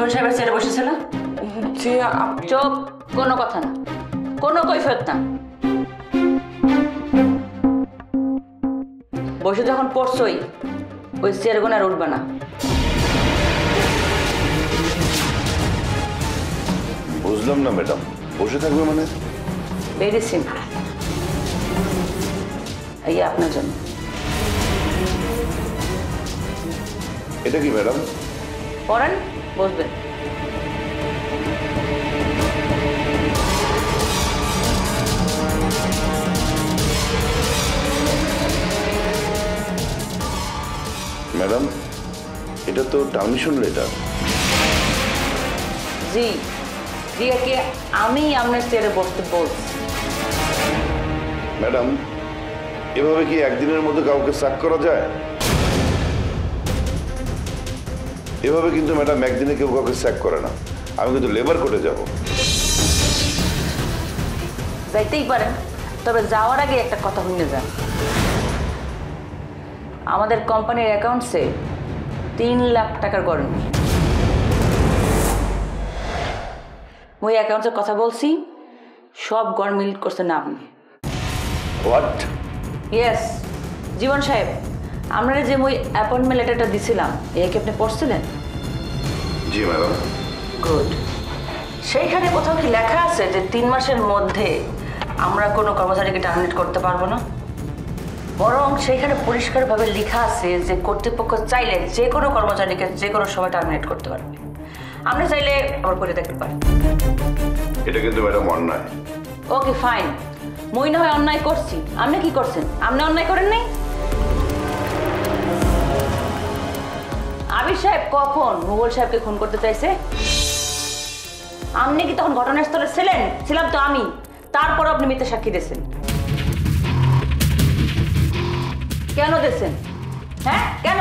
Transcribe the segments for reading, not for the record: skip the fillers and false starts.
জীবন সাহেবের চেয়ারে বসেছিল? জি চোখ, কোনো কথা না, কোনো কৈফিয়ত না। বসে যখন পড়ছই ওই চেয়ার গোনা আর উঠবে না। বুঝলাম না ম্যাডাম, বসে থাকবে মানে? ভেরি সিম্পল, এই আপনার জন্য। এটা কি ম্যাডাম? পড়েন, বসবেন। ম্যাডাম, এটা তো টার্মিনেশন লেটার। জি, রিয়াকে আমি আপনার চেয়ারে বসতে বলছি। ম্যাডাম, এভাবে কি একদিনের মধ্যে কাউকে স্যাক করা যায়? এভাবে কিন্তু ম্যাডাম একদিনে কেউ কাউকে স্যাক করে না। আমি কিন্তু লেবার কোর্টে যাব। যাইতেই পারেন, তবে যাওয়ার আগে একটা কথা শুনে যান। আমাদের কোম্পানির অ্যাকাউন্টসে 3 লাখ টাকার গড়নি। ওই অ্যাকাউন্টসের কথা বলছি, সব গড়মিল করছেন আপনি। হোয়াট? ইয়েস জীবন সাহেব, আমরা যে ওই অ্যাপয়েন্টমেন্ট লেটারটা দিছিলাম, এই কি আপনি পড়ছিলেন? জি ম্যাডাম। গুড। সেইখানে কোথাও কি লেখা আছে যে 3 মাসের মধ্যে আমরা কোনো কর্মচারীকে টার্মিনেট করতে পারবো না? বরং সেইখানে পরিষ্কারভাবে লেখা আছে যে কর্তৃপক্ষ চাইলে যে কোনো কর্মচারীকে যে কোনো সময় টার্মিনেট করতে পারবে। আপনি চাইলে আবার করে দেখতে পারেন। এটা কিন্তু ম্যাডাম অন্যায়। ওকে ফাইন, মই না হয় অন্যায় করছি, আপনি কি করছেন? আপনি অন্যায় করেন নাই? আবির সাহেব কখন মুঘল সাহেবকে খুন করতে চাইছে? আপনি কি তখন ঘটনাস্থলে ছিলেন? ছিলাম তো আমি, তারপর আপনি মিথ্যা সাক্ষী দিয়েছেন। কেন দিয়েছেন? হ্যাঁ কেন?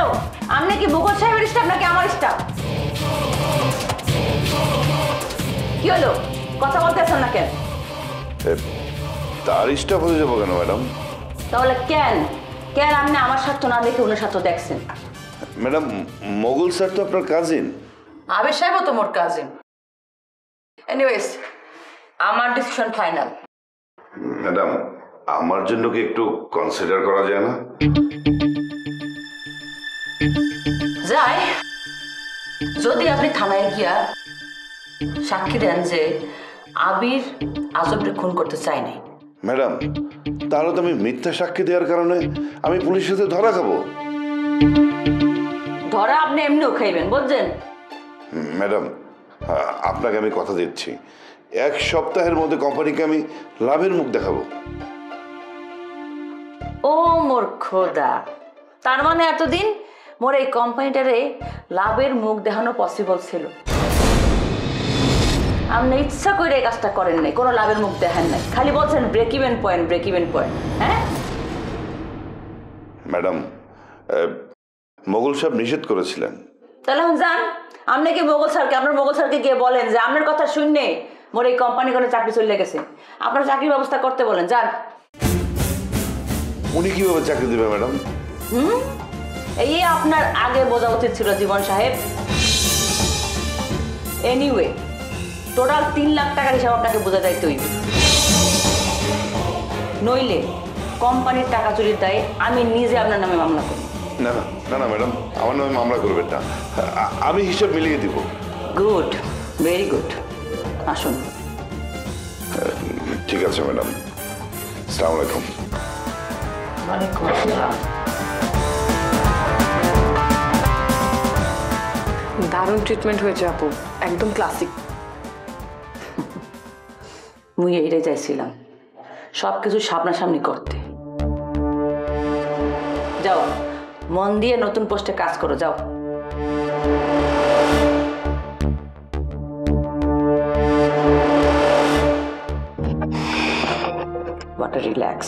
আপনি কি মুঘল সাহেবের স্টাফ নাকি আমার স্টাফ? কি হলো, কথা বলতেছেন না কেন? তার স্টাফ হয়ে যাবো কেন ম্যাডাম? তাহলে কেন কেন আপনি আমার স্বার্থ না দেখে ওনার স্বার্থ দেখছেন? ম্যাডাম, মোগল স্যার তো আপনার কাজিন। আবির সাহেবও তো মোর কাজিন। এনিওয়েজ, আমার ডিসিশন ফাইনাল। ম্যাডাম, আমার জন্য কি একটু কনসিডার করা যায় না? যাই, যদি আপনি থানায় গিয়া সাক্ষী দেন যে আবির আজবকে খুন করতে চায়নি। ম্যাডাম, তাহলে তো আমি মিথ্যা সাক্ষী দেওয়ার কারণে আমি পুলিশের সাথে ধরা খাবো। ধরা আপনি এমনিও খাইবেন, বুঝছেন? ম্যাডাম, আপনাকে আমি কথা দিচ্ছি, 1 সপ্তাহের মধ্যে কোম্পানিকে আমি লাভের মুখ দেখাবো। ও মোর খোদা, তার মানে এতদিন মোর এই কোম্পানিটারে লাভের মুখ দেখানো পসিবল ছিল। আপনি ইচ্ছা করে এই কাজটা করেন নাই, কোনো লাভের মুখ দেখান নাই, খালি বলছেন break even point, break even point. হ্যাঁ ম্যাডাম, মোগল সাহেব নিষেধ করেছিলেন। তাহলে এখন যান, আপনি কি মোগল স্যারকে, আপনার মোগল স্যারকে গিয়ে বলেন যে আপনার কথা শুনলে মোর এই কোম্পানি করে চাকরি চলে গেছে, আপনার চাকরির ব্যবস্থা করতে বলেন, যান। উনি কিভাবে চাকরি দেবে ম্যাডাম? এই আপনার আগে বোঝা উচিত ছিল জীবন সাহেব। এনিওয়ে, টোটাল 3 লাখ টাকার হিসাব আপনাকে বোঝা যাইতে হইবে, নইলে কোম্পানির টাকা চুরির দায়ে আমি নিজে আপনার নামে মামলা করি। না না না না ম্যাডাম, আমার নামে মামলা করবেন না, আমি হিসাব মিলিয়ে দিব। গুড, ভেরি গুড, আসুন। ঠিক আছে ম্যাডাম, আসসালামু আলাইকুম। ওয়ালাইকুম আসসালাম। দারুণ ট্রিটমেন্ট হয়েছে আপু, একদম ক্লাসিক। মুই এইটাই চাইছিলাম, সব কিছু সামনাসামনি করতে। যাও, মন দিয়ে নতুন পোস্টে কাজ করো, যাও। What a relax.